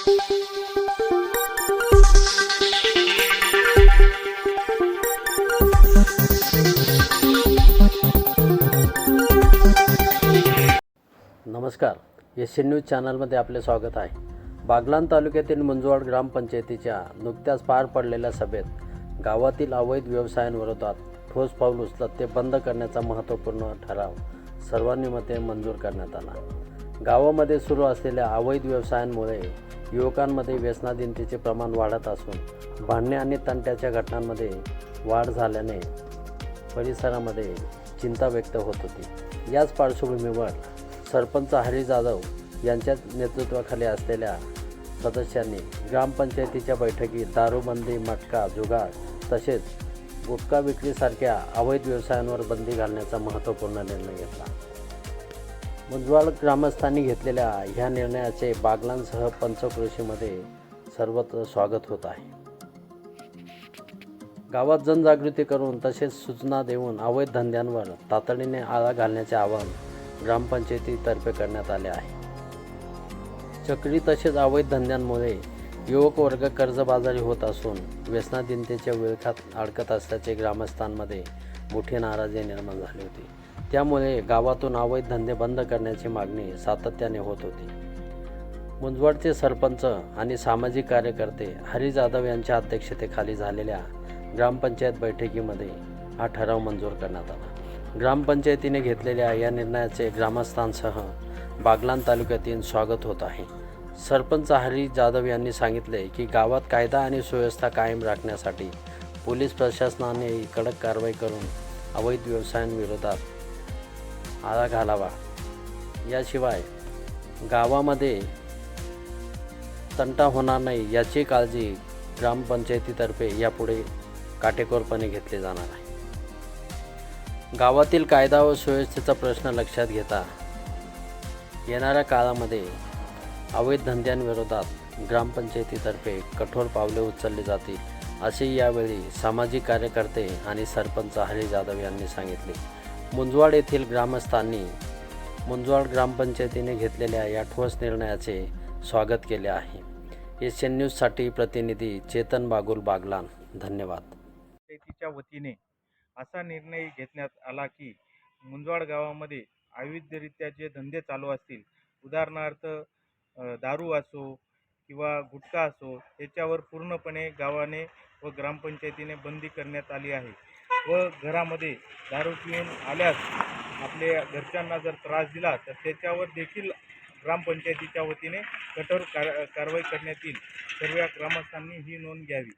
नमस्कार, SN news चॅनलमध्ये आपले स्वागत आहे। बागलाण तालुक्यातील मंजुवाड ग्रामपंचायतीच्या नुकत्याच पार पडलेल्या सभेत गावातील अवैध व्यवसायांविरोधात ठोस पाऊल उचलत ते बंद करण्याचा महत्त्वपूर्ण ठराव सर्वानुमते मंजूर करण्यात आला। गावामध्ये सुरू असलेल्या अवैध व्यवसायांमुळे युवकांमध्ये व्यसनाधीनतेचे प्रमाण वाढत असून भांडणे आणि तंट्याच्या घटनांमध्ये वाढ झाल्याने परिसरामध्ये चिंता व्यक्त होत होती। याच पार्श्वभूमीवर सरपंच हरी जाधव यांच्या नेतृत्वाखाली असलेल्या सदस्यांनी ग्रामपंचायतीच्या बैठकीत दारूबंदी, मटका, जुगार तसेच गुटखा विक्रीसारख्या अवैध व्यवसायांवर बंदी घालण्याचा महत्त्वपूर्ण निर्णय घेतला। मंजुवाड ग्रामस्थांनी घेतलेल्या ह्या निर्णयाचे बागलाणसह पंचक्रोशीमध्ये सर्वत्र स्वागत होत आहे। गावात जनजागृती करून तसेच सूचना देऊन अवैध धंद्यांवर तातडीने आळा घालण्याचे आवाहन ग्रामपंचायतीतर्फे करण्यात आले आहे। चक्री तसेच अवैध धंद्यांमुळे युवक वर्ग कर्जबाजारी होत असून व्यसनाधीनतेच्या विळख्यात अडकत असल्याचे ग्रामस्थांमध्ये मोठी नाराजी निर्माण झाली होती। त्यामुळे गावातून अवैध धंदे बंद करण्याची मागणी सातत्याने होत होती। मंजुवाडचे सरपंच आणि सामाजिक कार्यकर्ते हरी जाधव यांच्या अध्यक्षतेखाली झालेल्या ग्रामपंचायत बैठकीमध्ये हा ठराव मंजूर करण्यात आला। ग्रामपंचायतीने घेतलेल्या या निर्णयाचे ग्रामस्थांसह बागलाण तालुक्यातील स्वागत होत आहे। सरपंच हरी जाधव यांनी सांगितले की गावात कायदा आणि सुव्यवस्था कायम राखण्यासाठी पोलीस प्रशासनाने कडक कारवाई करून अवैध व्यवसायांविरोधात आळा घालावा। याशिवाय गावामध्ये तंटा होणार नाही याची काळजी ग्रामपंचायतीतर्फे यापुढे काटेकोरपणे घेतली जाणार आहे। गावातील कायदा व सुव्यवस्थेचा प्रश्न लक्षात घेता येणाऱ्या काळामध्ये अवैध धंद्यांविरोधात ग्रामपंचायतीतर्फे कठोर पावले उचलली जातील असे यावेळी सामाजिक कार्यकर्ते आणि सरपंच हरी जाधव यांनी सांगितले। मंजुवाड येथील ग्रामस्थांनी मंजुवाड ग्रामपंचायतीने घेतलेल्या या ठोस निर्णयाचे स्वागत केले आहे। एसएन न्यूजसाठी प्रतिनिधी चेतन बागुल, बागलाण। धन्यवाद। पंचायतीच्या वतीने असा निर्णय घेण्यात आला की मंजुवाड गावामध्ये अवैधरित्या जे धंदे चालू असतील, उदाहरणार्थ दारू असो किंवा गुटखा असो, त्याच्यावर पूर्णपणे गावाने व ग्रामपंचायतीने बंदी करण्यात आली आहे। व घरामध्ये दारू पिऊन आल्यास आपल्या घरच्यांना जर त्रास दिला तर त्याच्यावर देखील ग्रामपंचायतीच्या वतीने कठोर कारवाई करण्यात येईल। सर्व ग्रामस्थांनी ही नोंद घ्यावी।